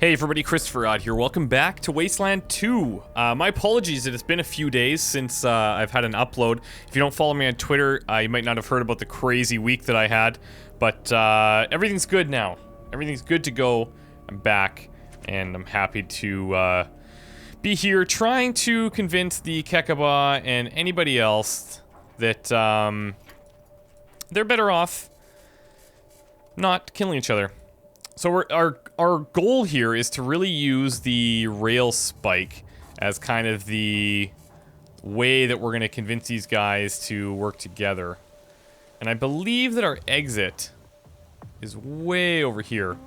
Hey everybody, ChristopherOdd here. Welcome back to Wasteland 2. My apologies that it's been a few days since I've had an upload. If you don't follow me on Twitter, you might not have heard about the crazy week that I had. But everything's good now. Everything's good to go. I'm back, and I'm happy to be here trying to convince the Kekaba and anybody else that they're better off not killing each other. So our goal here is to really use the rail spike as kind of the way that we're going to convince these guys to work together. And I believe that our exit is way over here.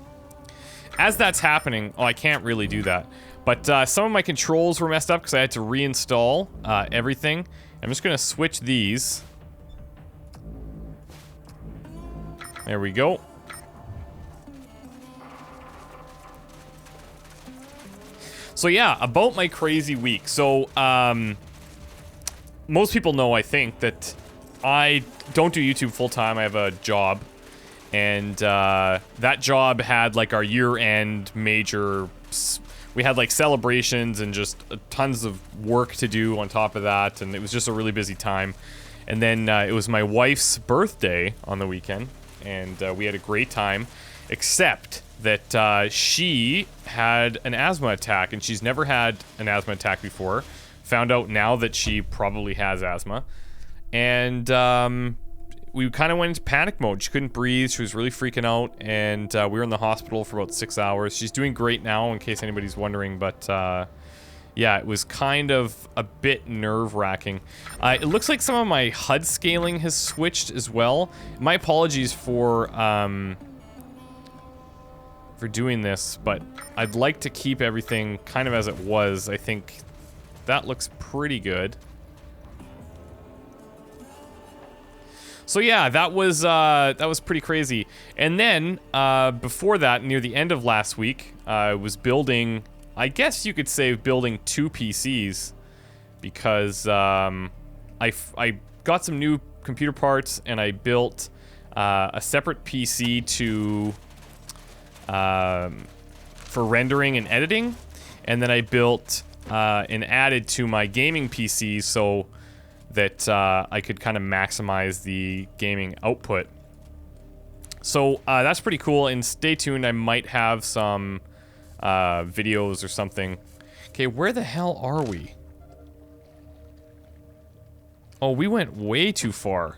As that's happening, I can't really do that. But some of my controls were messed up because I had to reinstall everything. I'm just going to switch these. There we go. So yeah, about my crazy week. So, most people know, I think, that I don't do YouTube full-time. I have a job. And, that job had, like, our year-end major... We had, like, celebrations and just tons of work to do on top of that. And it was just a really busy time. And then, it was my wife's birthday on the weekend. And, we had a great time. Except that she had an asthma attack, and she's never had an asthma attack before. Found out now that she probably has asthma. And we kind of went into panic mode. She couldn't breathe. She was really freaking out, and we were in the hospital for about 6 hours. She's doing great now, in case anybody's wondering, but yeah, it was kind of a bit nerve-wracking. It looks like some of my HUD scaling has switched as well. My apologies for doing this, but I'd like to keep everything kind of as it was. I think that looks pretty good. So yeah, that was pretty crazy. And then before that, near the end of last week, I was building, I guess you could say, building 2 PCs because I got some new computer parts and I built a separate PC to for rendering and editing, and then I built and added to my gaming PC so that I could kind of maximize the gaming output. So that's pretty cool, and stay tuned. I might have some videos or something. Okay, where the hell are we? Oh, we went way too far.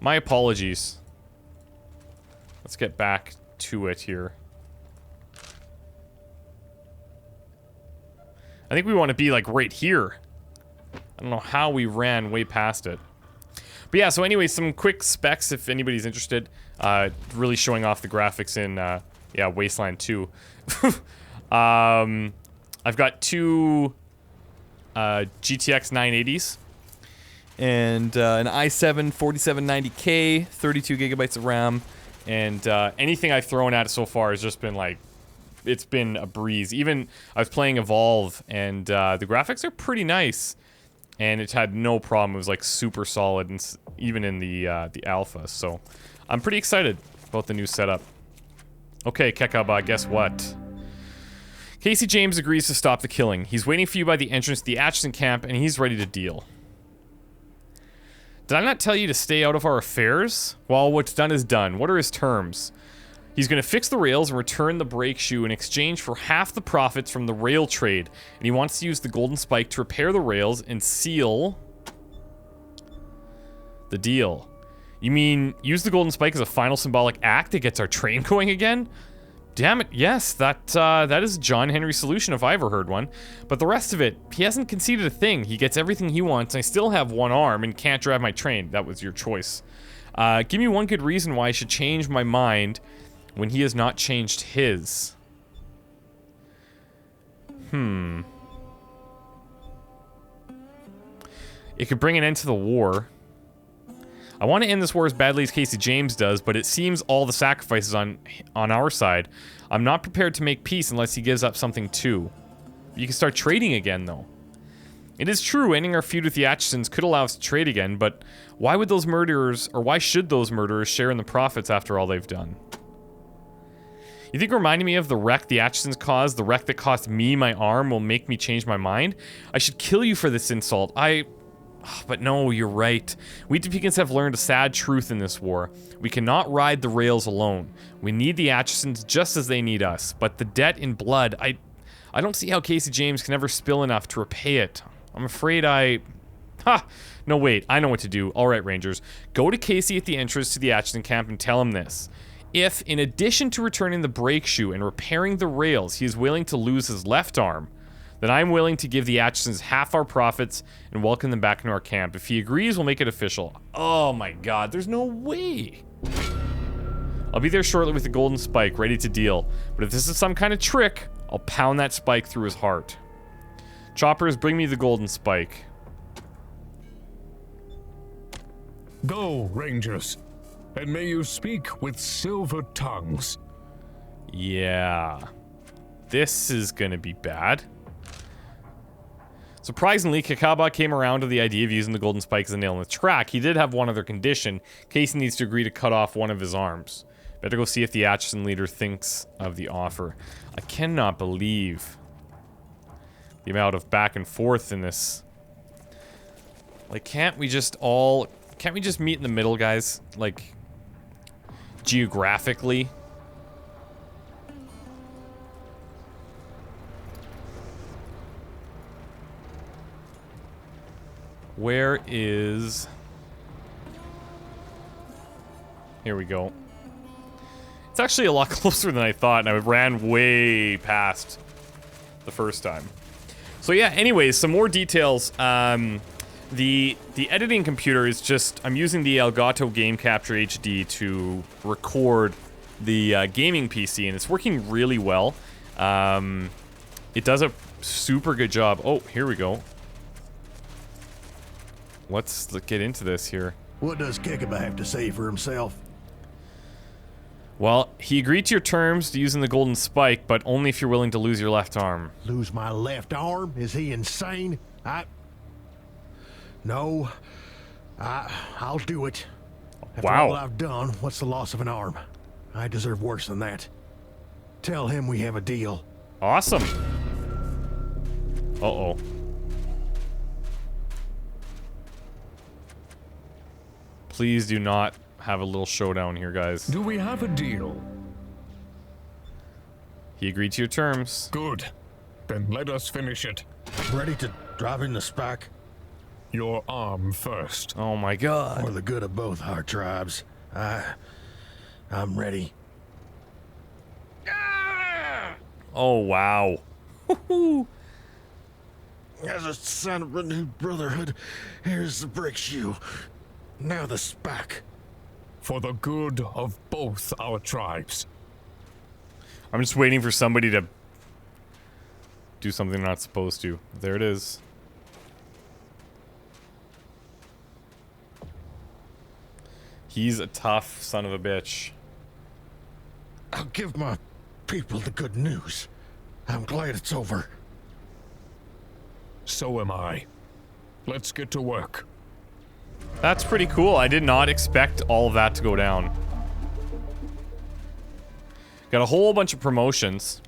My apologies. Let's get back to it here. I think we want to be like right here. I don't know how we ran way past it. But yeah, so anyway, some quick specs if anybody's interested. Really showing off the graphics in yeah, Wasteland 2. I've got 2 GTX 980s and an i7 4790K, 32 gigabytes of RAM. And anything I've thrown at it so far has just been like, it's been a breeze. Even I was playing Evolve, and the graphics are pretty nice, and it had no problem. It was like super solid, and even in the alpha. So I'm pretty excited about the new setup. Okay, Kekaba, guess what? Casey James agrees to stop the killing. He's waiting for you by the entrance to the Atchison camp, and he's ready to deal. Did I not tell you to stay out of our affairs? Well, what's done is done. What are his terms? He's going to fix the rails and return the brake shoe in exchange for half the profits from the rail trade. And he wants to use the golden spike to repair the rails and seal the deal. You mean use the golden spike as a final symbolic act that gets our train going again? Damn it, yes, that is a John Henry solution if I ever heard one. But the rest of it, he hasn't conceded a thing. He gets everything he wants, and I still have one arm and can't drive my train. That was your choice. Give me one good reason why I should change my mind when he has not changed his. It could bring an end to the war. I want to end this war as badly as Casey James does, but it seems all the sacrifices on our side. I'm not prepared to make peace unless he gives up something too. You can start trading again, though. It is true, ending our feud with the Atchisons could allow us to trade again, but why would those murderers, or why should those murderers share in the profits after all they've done? You think reminding me of the wreck the Atchisons caused, the wreck that cost me my arm, will make me change my mind? I should kill you for this insult. But no, you're right. We Topekans have learned a sad truth in this war. We cannot ride the rails alone. We need the Atchisons just as they need us. But the debt in blood, I don't see how Casey James can ever spill enough to repay it. I'm afraid no, wait, I know what to do. Alright, Rangers. Go to Casey at the entrance to the Atchison camp and tell him this. If, in addition to returning the brake shoe and repairing the rails, he is willing to lose his left arm, then I'm willing to give the Atchisons half our profits and welcome them back into our camp. If he agrees, we'll make it official. Oh my god, there's no way. I'll be there shortly with the golden spike, ready to deal. But if this is some kind of trick, I'll pound that spike through his heart. Choppers, bring me the golden spike. Go, Rangers, and may you speak with silver tongues. Yeah. This is gonna be bad. Surprisingly, Kakaba came around to the idea of using the golden spike as a nail in the track. He did have one other condition. Casey needs to agree to cut off one of his arms. Better go see if the Atchison leader thinks of the offer. I cannot believe the amount of back and forth in this. Like, can't we just meet in the middle, guys? Like, geographically? Where is... Here we go. It's actually a lot closer than I thought, and I ran way past the first time. So yeah, anyways, some more details. The editing computer is just... I'm using the Elgato Game Capture HD to record the gaming PC, and it's working really well. It does a super good job. Oh, here we go. Let's get into this here. What does Kekaba have to say for himself? Well, he agreed to your terms to using the golden spike, but only if you're willing to lose your left arm. Lose my left arm? Is he insane? No. I'll do it. After all I've done, what's the loss of an arm? I deserve worse than that. Tell him we have a deal. Awesome. Uh-oh. Please do not have a little showdown here, guys. Do we have a deal? He agreed to your terms. Good. Then let us finish it. Ready to drive in the spike? Your arm first. Oh my god. For the good of both our tribes. I'm ready. Oh, wow. As a sign of renewed brotherhood, here's the brick shoe. Now the spike. For the good of both our tribes. I'm just waiting for somebody to do something they're not supposed to. There it is. He's a tough son of a bitch. I'll give my people the good news. I'm glad it's over. So am I. Let's get to work. That's pretty cool. I did not expect all of that to go down. Got a whole bunch of promotions.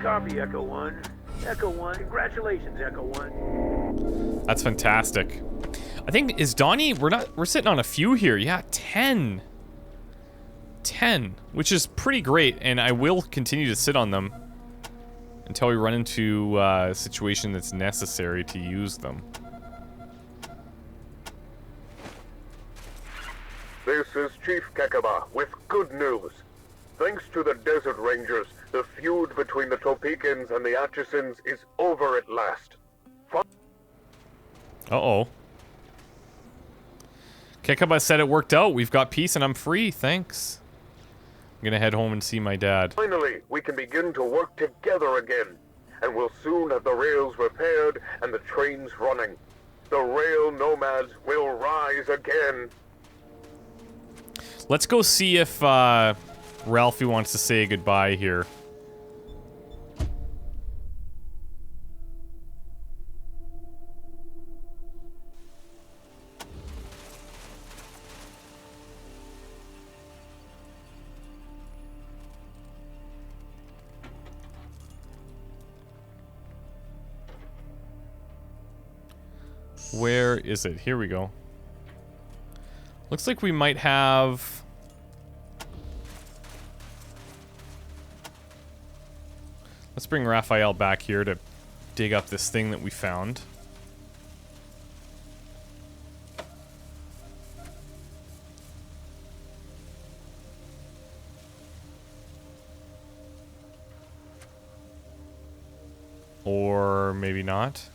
Copy, Echo 1. Echo 1. Congratulations, Echo 1. That's fantastic. I think, is Donnie... We're sitting on a few here. Yeah, 10. 10, which is pretty great, and I will continue to sit on them until we run into a situation that's necessary to use them. This is Chief Kakaba with good news. Thanks to the Desert Rangers, the feud between the Topekans and the Atchisons is over at last. Uh-oh. Kakaba said it worked out. We've got peace and I'm free. Thanks. I'm gonna head home and see my dad. Finally, we can begin to work together again. And we'll soon have the rails repaired and the trains running. The rail nomads will rise again. Let's go see if Ralphie wants to say goodbye here. Where is it? Here we go. Looks like we might have... Let's bring Raphael back here to dig up this thing that we found. Or maybe not.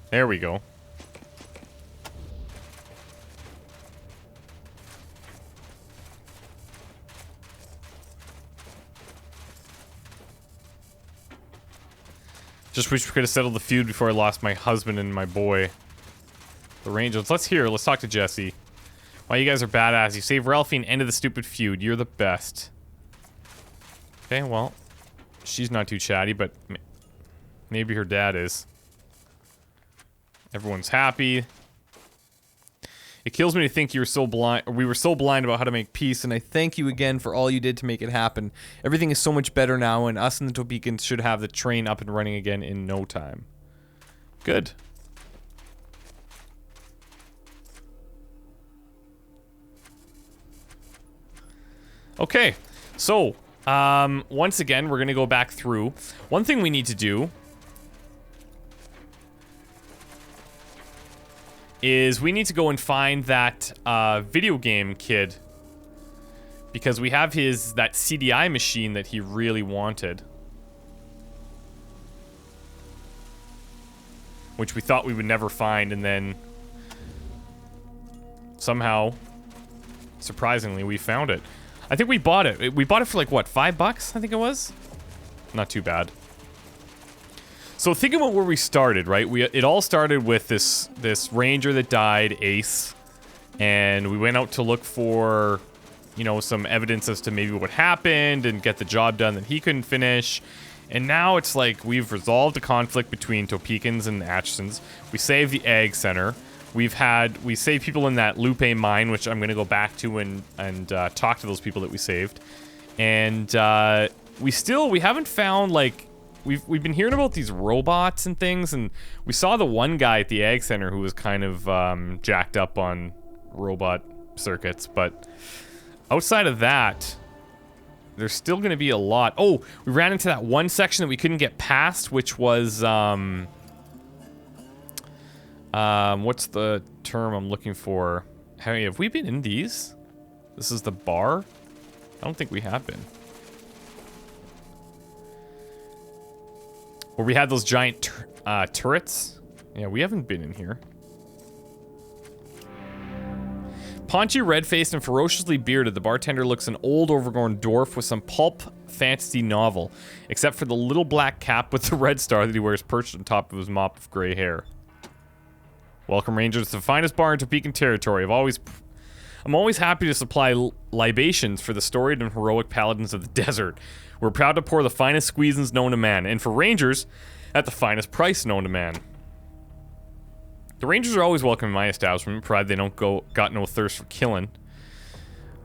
There we go. Just wish we could have settled the feud before I lost my husband and my boy. The Rangers. Let's talk to Jesse. Wow, you guys are badass. You saved Ralphie and ended the stupid feud. You're the best. Okay, well, she's not too chatty, but maybe her dad is. Everyone's happy. It kills me to think you were so blind, or we were so blind about how to make peace, and I thank you again for all you did to make it happen. Everything is so much better now, and us and the Topekans should have the train up and running again in no time. Good. Okay, so, once again, we're gonna go back through. One thing we need to do is we need to go and find that video game kid, because we have that CDI machine that he really wanted, which we thought we would never find, and then somehow, surprisingly, we found it. I think we bought it. We bought it for like what, $5? I think it was. Not too bad. So think about where we started, right? It all started with this ranger that died, Ace, and we went out to look for, you know, some evidence as to maybe what happened and get the job done that he couldn't finish. And now it's like we've resolved the conflict between Topekans and Atchisons. We saved the Ag Center. We saved people in that Lupe mine, which I'm gonna go back to and talk to those people that we saved. And we haven't found, like, we've been hearing about these robots and things, and we saw the one guy at the Ag Center who was kind of jacked up on robot circuits, but outside of that, there's still gonna be a lot. Oh, we ran into that one section that we couldn't get past, which was what's the term I'm looking for? Hey, have we been in these? This is the bar? I don't think we have been. Where we had those giant turrets? Yeah, we haven't been in here. Paunchy, red-faced, and ferociously bearded, the bartender looks an old, overgrown dwarf with some pulp fantasy novel, except for the little black cap with the red star that he wears perched on top of his mop of gray hair. Welcome, Rangers, to the finest bar in Topekan territory. I'm always happy to supply libations for the storied and heroic paladins of the desert. We're proud to pour the finest squeezins known to man, and for Rangers, at the finest price known to man. The Rangers are always welcome in my establishment, provided they don't got no thirst for killing.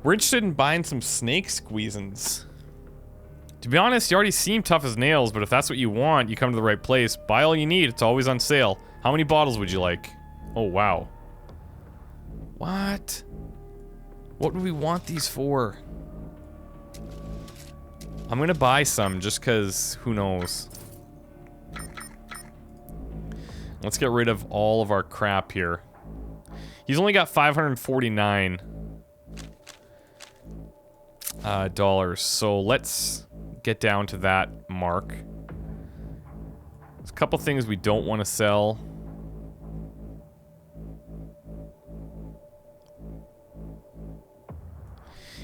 We're interested in buying some snake squeezins. To be honest, you already seem tough as nails, but if that's what you want, you come to the right place. Buy all you need, it's always on sale. How many bottles would you like? Oh, wow. What? What would we want these for? I'm gonna buy some just because who knows. Let's get rid of all of our crap here. He's only got 549 dollars, so let's get down to that mark. There's a couple things we don't want to sell.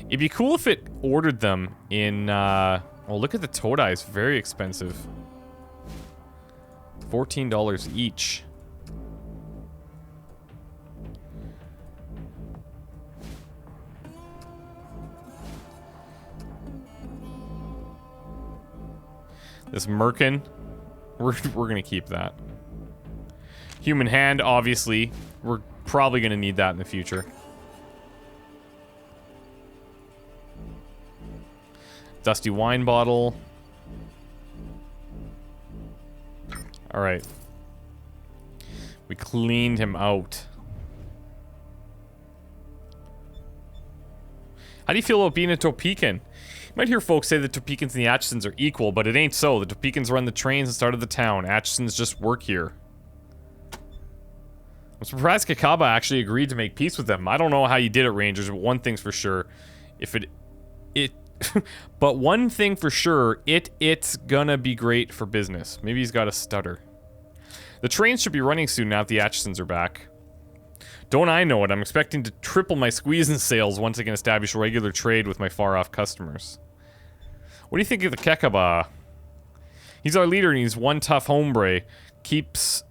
It'd be cool if it ordered them in, oh, look at the Todai's, very expensive. $14 each. This Merkin, we're gonna keep that. Human hand, obviously, we're probably gonna need that in the future. Dusty wine bottle. Alright. We cleaned him out. How do you feel about being a Topekan? You might hear folks say the Topekans and the Atchisons are equal, but it ain't so. The Topekans run the trains and started the town. Atchisons just work here. I'm surprised Kakaba actually agreed to make peace with them. I don't know how you did it, Rangers, but one thing's for sure. But one thing for sure, it's gonna be great for business. Maybe he's got a stutter. The trains should be running soon now that the Atchisons are back. Don't I know it? I'm expecting to triple my squeezing sales once I can establish regular trade with my far-off customers. What do you think of the Kekaba? He's our leader and he's one tough hombre.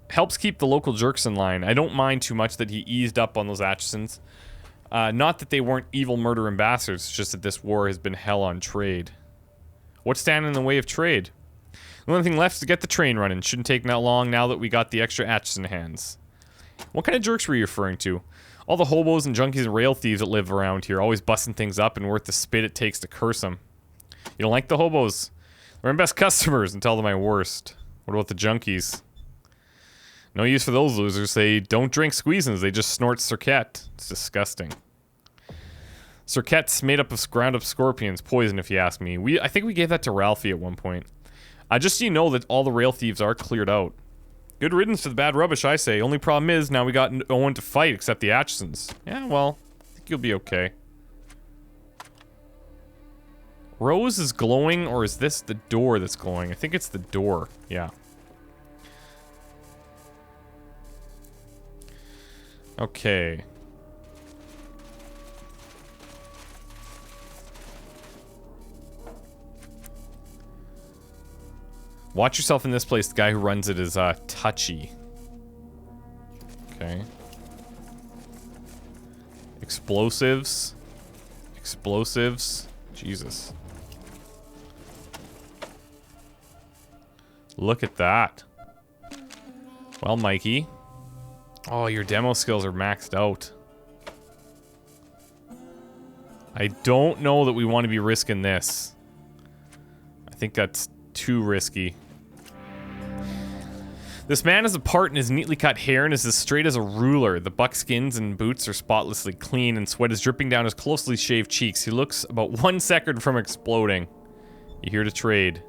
Helps keep the local jerks in line. I don't mind too much that he eased up on those Atchisons. Not that they weren't evil murder ambassadors, it's just that this war has been hell on trade. What's standing in the way of trade? The only thing left is to get the train running. Shouldn't take that long now that we got the extra Atchison hands. What kind of jerks were you referring to? All the hobos and junkies and rail thieves that live around here, always busting things up and worth the spit it takes to curse them. You don't like the hobos? They're my best customers and tell them my worst. What about the junkies? No use for those losers. They don't drink squeezins, they just snort cirquette. It's disgusting. Cirquette's made up of ground up scorpions, poison if you ask me. I think we gave that to Ralphie at one point. Just so you know that all the rail thieves are cleared out. Good riddance to the bad rubbish, I say. Only problem is, now we got no one to fight except the Atchisons. Yeah, well, I think you'll be okay. Rose is glowing, or is this the door that's glowing? I think it's the door, yeah. Okay. Watch yourself in this place. The guy who runs it is touchy. Okay. Explosives. Explosives. Jesus. Look at that. Well, Mikey. Oh, your demo skills are maxed out. I don't know that we want to be risking this. I think that's too risky. This man has a part in his neatly cut hair and is as straight as a ruler. The buckskins and boots are spotlessly clean and sweat is dripping down his closely shaved cheeks. He looks about 1 second from exploding. You here to trade?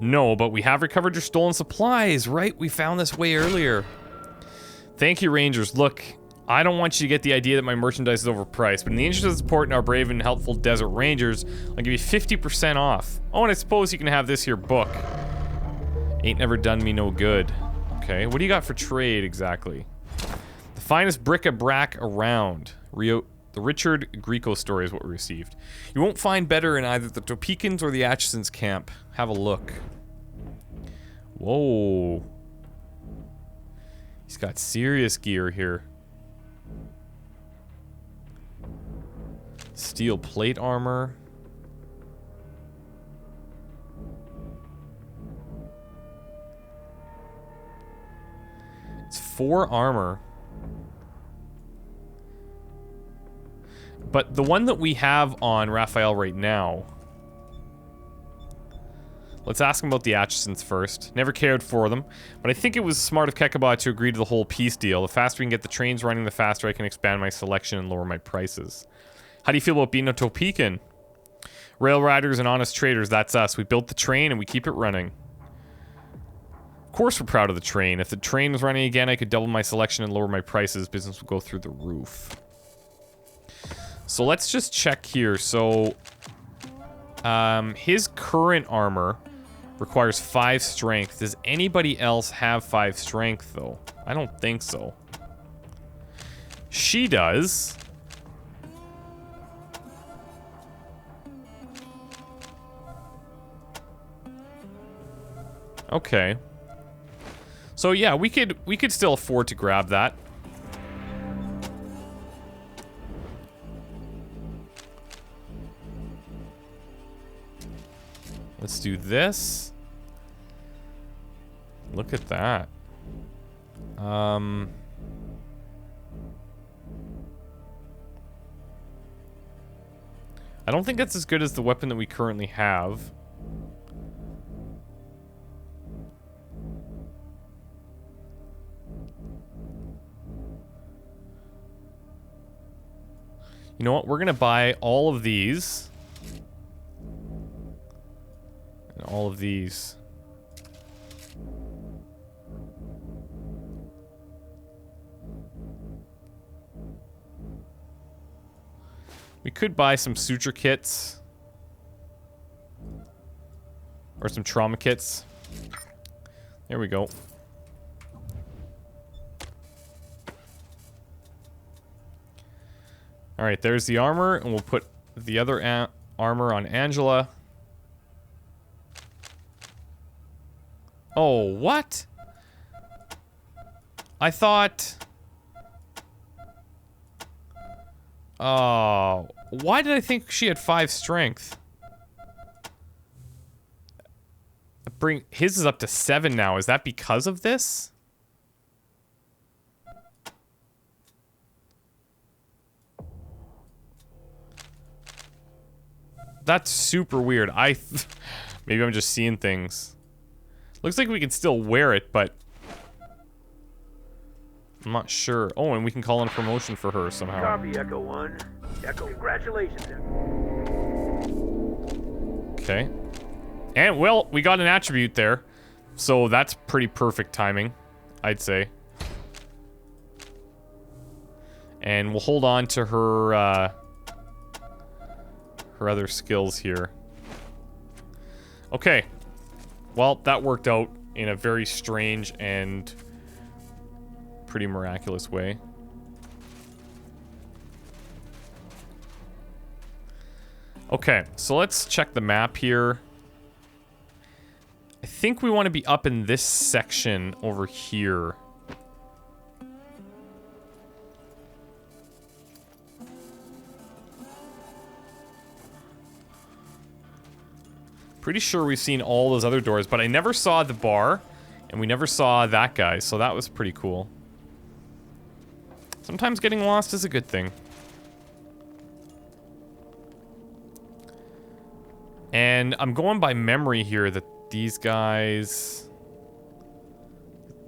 No, but we have recovered your stolen supplies, right? We found this way earlier. Thank you, Rangers. Look, I don't want you to get the idea that my merchandise is overpriced, but in the interest of supporting our brave and helpful desert rangers, I'll give you 50% off. Oh, and I suppose you can have this here book. Ain't never done me no good. Okay, what do you got for trade exactly? The finest bric-a-brac around. The Richard Grieco story is what we received. You won't find better in either the Topekans or the Atchisons camp. Have a look. Whoa. He's got serious gear here. Steel plate armor. It's 4 armor. But the one that we have on Raphael right now... Let's ask him about the Atchisons first. Never cared for them, but I think it was smart of Kekaba to agree to the whole peace deal. The faster we can get the trains running, the faster I can expand my selection and lower my prices. How do you feel about being a Topekan? Rail riders and honest traders, that's us. We built the train and we keep it running. Of course we're proud of the train. If the train was running again, I could double my selection and lower my prices. Business would go through the roof. So let's just check here. So, his current armor requires 5 strength. Does anybody else have 5 strength, though? I don't think so. She does. Okay. So yeah, we could still afford to grab that. Let's do this. Look at that. I don't think that's as good as the weapon that we currently have. You know what? We're gonna buy all of these. And all of these. We could buy some suture kits. Or some trauma kits. There we go. Alright, there's the armor, and we'll put the other armor on Angela. Oh, what? I thought... Oh, why did I think she had 5 strength? His is up to 7 now. Is that because of this? That's super weird. Maybe I'm just seeing things. Looks like we can still wear it, but I'm not sure. Oh, and we can call in a promotion for her somehow. Copy, Echo 1. Echo, congratulations. Okay. And, well, we got an attribute there. So that's pretty perfect timing, I'd say. And we'll hold on to her, her other skills here. Okay. Well, that worked out in a very strange and pretty miraculous way. Okay, so let's check the map here. I think we want to be up in this section over here. Pretty sure we've seen all those other doors, but I never saw the bar, and we never saw that guy, so that was pretty cool. Sometimes getting lost is a good thing. And I'm going by memory here that these guys...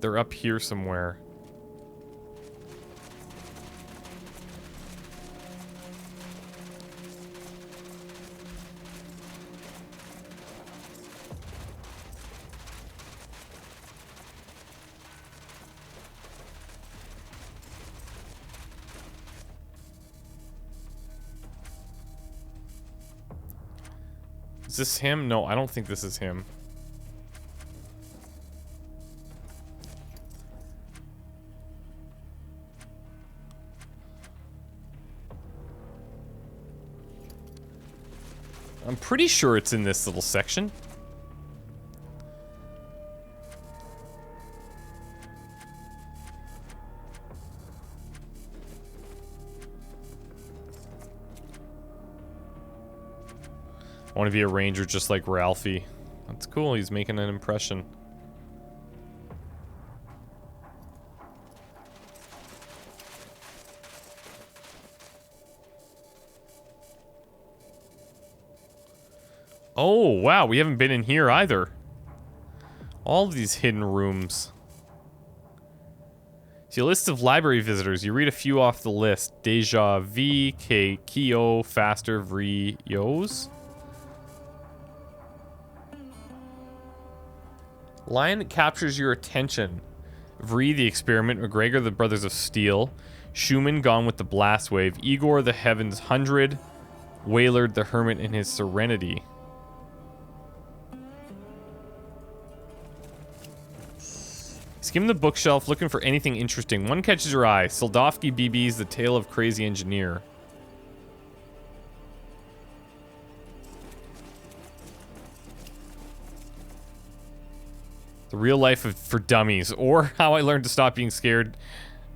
they're up here somewhere. Is this him? No, I don't think this is him. I'm pretty sure it's in this little section. I want to be a ranger just like Ralphie. That's cool, he's making an impression. Oh, wow, we haven't been in here either. All of these hidden rooms. See a list of library visitors. You read a few off the list. Deja V, Kyo, Faster, Vri, Yos. Line that captures your attention. Vri, the Experiment. McGregor, the Brothers of Steel. Schumann, Gone with the Blast Wave. Igor, the Heavens 100. Waylard, the Hermit in his Serenity. Skim the bookshelf, looking for anything interesting. One catches your eye. Soldovsky BB's The Tale of Crazy Engineer. The Real Life for Dummies, or How I Learned to Stop Being Scared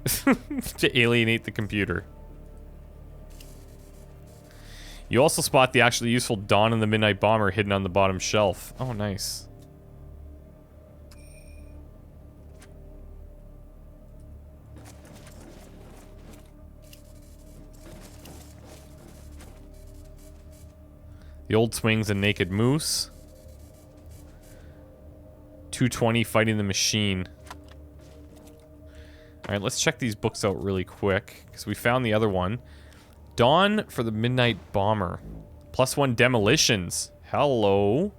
to Alienate the Computer. You also spot the actually useful Dawn and the Midnight Bomber hidden on the bottom shelf. Oh, nice. The Old Swings and Naked Moose. 220 Fighting the Machine. Alright, let's check these books out really quick, because we found the other one. Dawn for the Midnight Bomber. +1 Demolitions. Hello.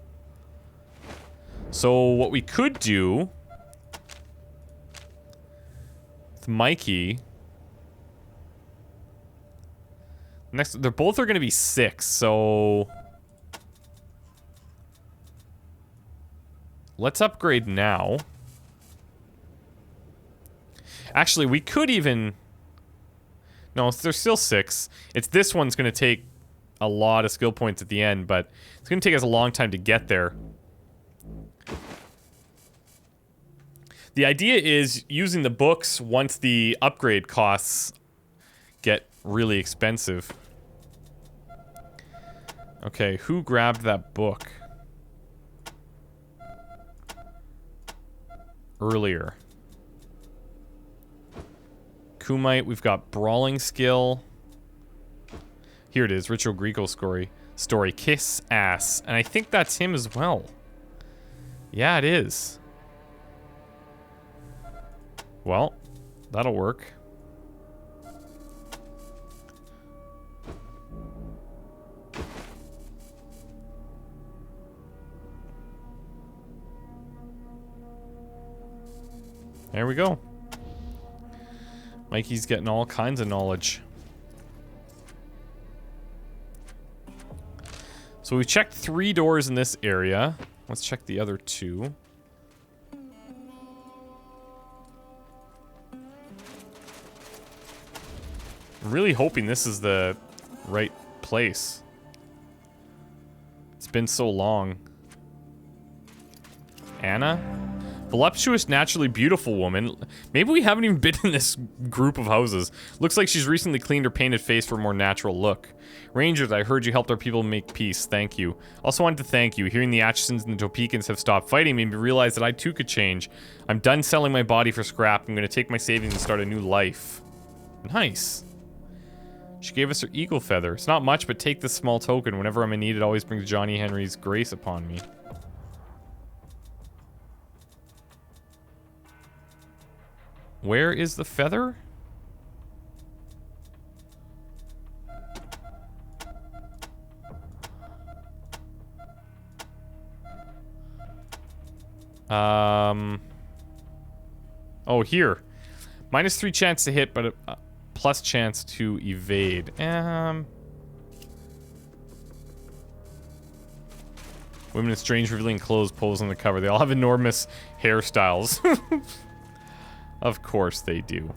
So what we could do with Mikey... Next, they're both are going to be 6, so... Let's upgrade now. Actually, we could even... No, they're still 6. It's this one's going to take a lot of skill points at the end, but it's going to take us a long time to get there. The idea is using the books once the upgrade costs get really expensive. Okay, who grabbed that book earlier? Kumite, we've got Brawling Skill. Here it is, Ritual Greco story. Kiss Ass. And I think that's him as well. Yeah, it is. Well, that'll work. There we go. Mikey's getting all kinds of knowledge. So we checked 3 doors in this area. Let's check the other 2. I'm really hoping this is the right place. It's been so long. Anna? Voluptuous, naturally beautiful woman. Maybe we haven't even been in this group of houses. Looks like she's recently cleaned her painted face for a more natural look. Rangers, I heard you helped our people make peace. Thank you. Also wanted to thank you. Hearing the Atchisons and the Topekans have stopped fighting made me realize that I too could change. I'm done selling my body for scrap. I'm going to take my savings and start a new life. Nice. She gave us her eagle feather. It's not much, but take this small token. Whenever I'm in need, it always brings Johnny Henry's grace upon me. Where is the feather? Oh, here. -3 chance to hit, but a plus chance to evade. Women in strange revealing clothes pose on the cover. They all have enormous hairstyles. Of course they do.